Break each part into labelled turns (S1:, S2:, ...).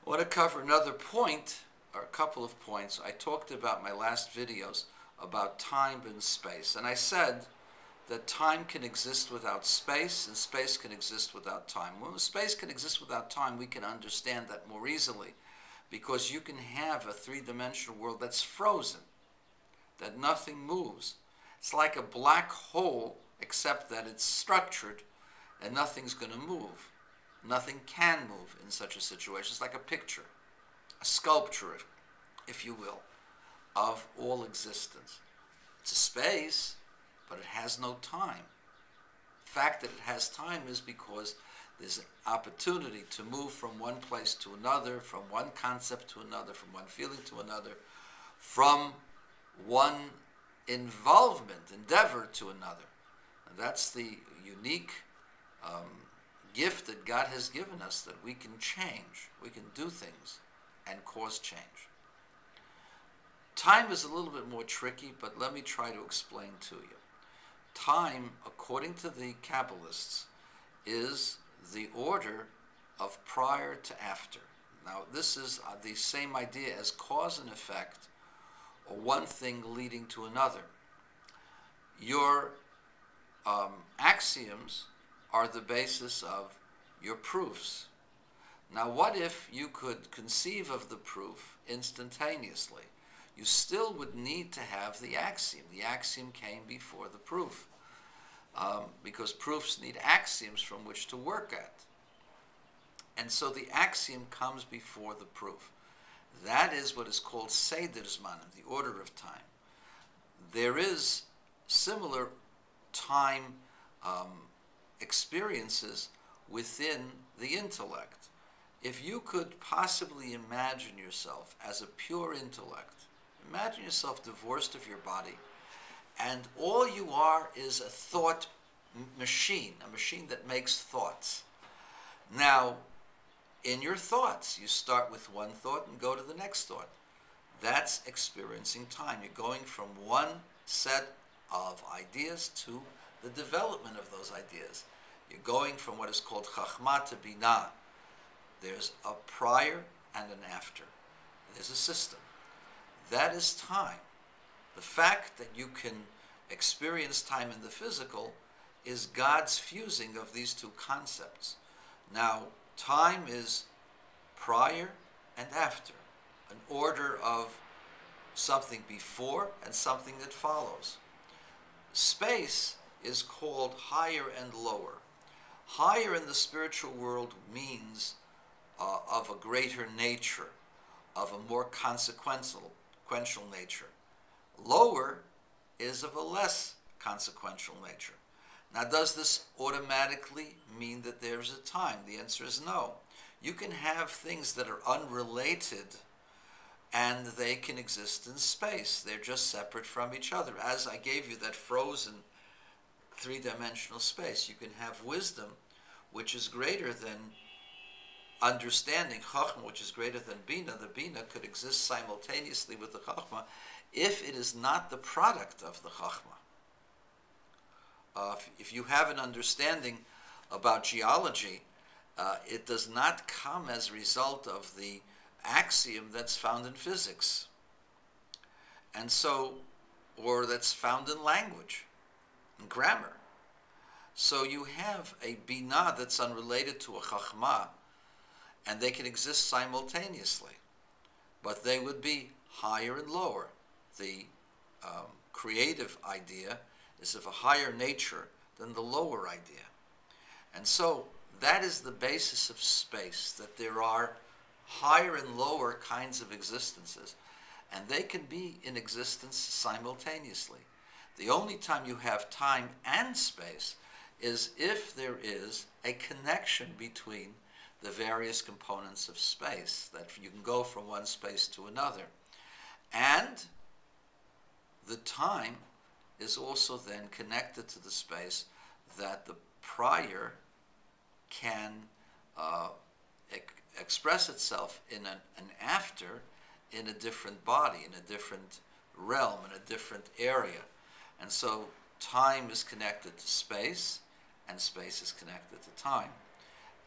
S1: I want to cover another point, or a couple of points. I talked about my last videos about time and space, and I said that time can exist without space, and space can exist without time. When space can exist without time, we can understand that more easily, because you can have a three-dimensional world that's frozen, that nothing moves. It's like a black hole, except that it's structured, and nothing's going to move. Nothing can move in such a situation. It's like a picture, a sculpture, if you will, of all existence. It's a space, but it has no time. The fact that it has time is because there's an opportunity to move from one place to another, from one concept to another, from one feeling to another, from one endeavor to another. And that's the unique gift that God has given us, that we can change, we can do things and cause change. Time is a little bit more tricky, but let me try to explain to you. Time, according to the Kabbalists, is the order of prior to after. Now, this is the same idea as cause and effect, or one thing leading to another. Your axioms are the basis of your proofs. Now, what if you could conceive of the proof instantaneously? You still would need to have the axiom. The axiom came before the proof, because proofs need axioms from which to work at. And so the axiom comes before the proof. That is what is called Seder Zmanim, the order of time. There is similar time experiences within the intellect. If you could possibly imagine yourself as a pure intellect, imagine yourself divorced of your body, and all you are is a thought machine, a machine that makes thoughts. Now, in your thoughts, you start with one thought and go to the next thought. That's experiencing time. You're going from one set of ideas to the development of those ideas. You're going from what is called Chachma to Binah. There's a prior and an after. There's a system. That is time. The fact that you can experience time in the physical is God's fusing of these two concepts. Now, time is prior and after, an order of something before and something that follows. Space is called higher and lower. Higher in the spiritual world means of a greater nature, of a more consequential nature. Lower is of a less consequential nature. Now, does this automatically mean that there's a time? The answer is no. You can have things that are unrelated and they can exist in space. They're just separate from each other. As I gave you that frozen three-dimensional space, you can have wisdom, which is greater than understanding, Chachma, which is greater than Bina. The Bina could exist simultaneously with the Chachma if it is not the product of the Chachma. If you have an understanding about geology, it does not come as a result of the axiom that's found in physics, and so, or that's found in language, in grammar. So you have a Binah that's unrelated to a Chachma, and they can exist simultaneously, but they would be higher and lower. The creative idea is of a higher nature than the lower idea. And so that is the basis of space, that there are higher and lower kinds of existences, and they can be in existence simultaneously. The only time you have time and space is if there is a connection between the various components of space, that you can go from one space to another. And the time is also then connected to the space, that the prior can express itself in an after, in a different body, in a different realm, in a different area. And so time is connected to space, and space is connected to time.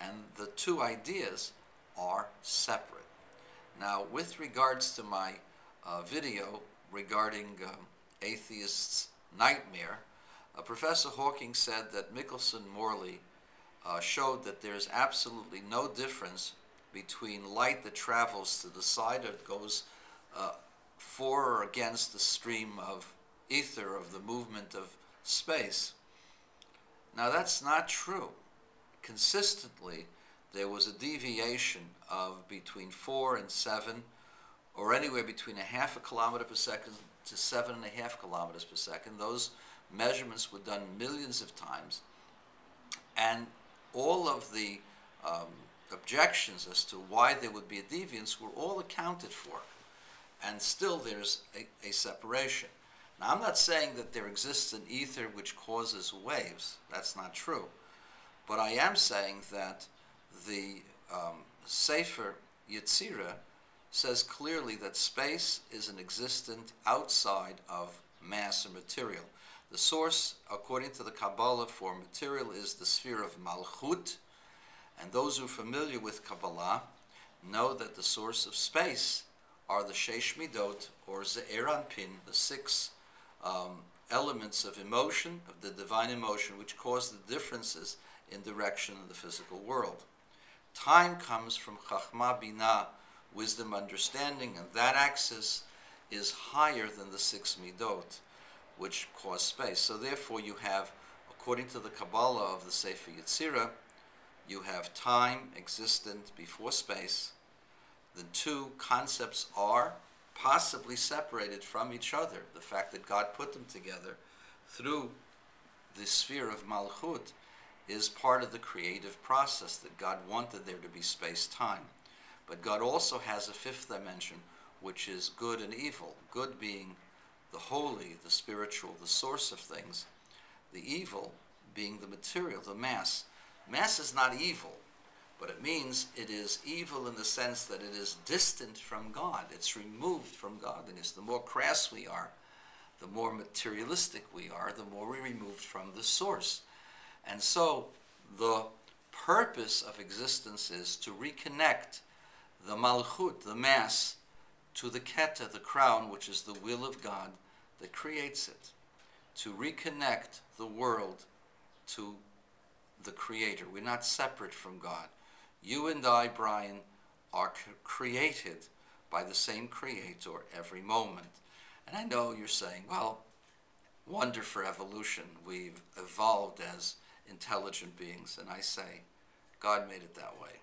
S1: And the two ideas are separate. Now, with regards to my video regarding atheists' nightmare, Professor Hawking said that Michelson-Morley showed that there's absolutely no difference between light that travels to the side or goes for or against the stream of ether of the movement of space. Now that's not true. Consistently, there was a deviation of between 4 and 7, or anywhere between a half a kilometer per second to 7.5 kilometers per second. Those measurements were done millions of times, and all of the objections as to why there would be a deviance were all accounted for, and still there's a separation. Now, I'm not saying that there exists an ether which causes waves. That's not true. But I am saying that the Sefer Yetzirah says clearly that space is an existent outside of mass or material. The source, according to the Kabbalah, for material is the sphere of Malchut, and those who are familiar with Kabbalah know that the source of space are the Sheish Midot, or Ze'er Anpin, the 6 elements of emotion, of the divine emotion, which cause the differences in direction in the physical world. Time comes from Chachma Binah, wisdom, understanding, and that axis is higher than the 6 Midot, which cause space. So therefore you have, according to the Kabbalah of the Sefer Yetzirah, you have time existent before space. The two concepts are possibly separated from each other. The fact that God put them together through the sphere of Malchut is part of the creative process, that God wanted there to be space-time. But God also has a 5th dimension, which is good and evil. Good being the holy, the spiritual, the source of things. The evil being the material, the mass. Mass is not evil, but it means it is evil in the sense that it is distant from God. It's removed from godliness. The more crass we are, the more materialistic we are, the more we're removed from the source. And so the purpose of existence is to reconnect the Malchut, the mass, to the Keta, the crown, which is the will of God that creates it. To reconnect the world to the Creator. We're not separate from God. You and I, Brian, are created by the same Creator every moment. And I know you're saying, well, wonder for evolution. We've evolved as intelligent beings. And I say, God made it that way.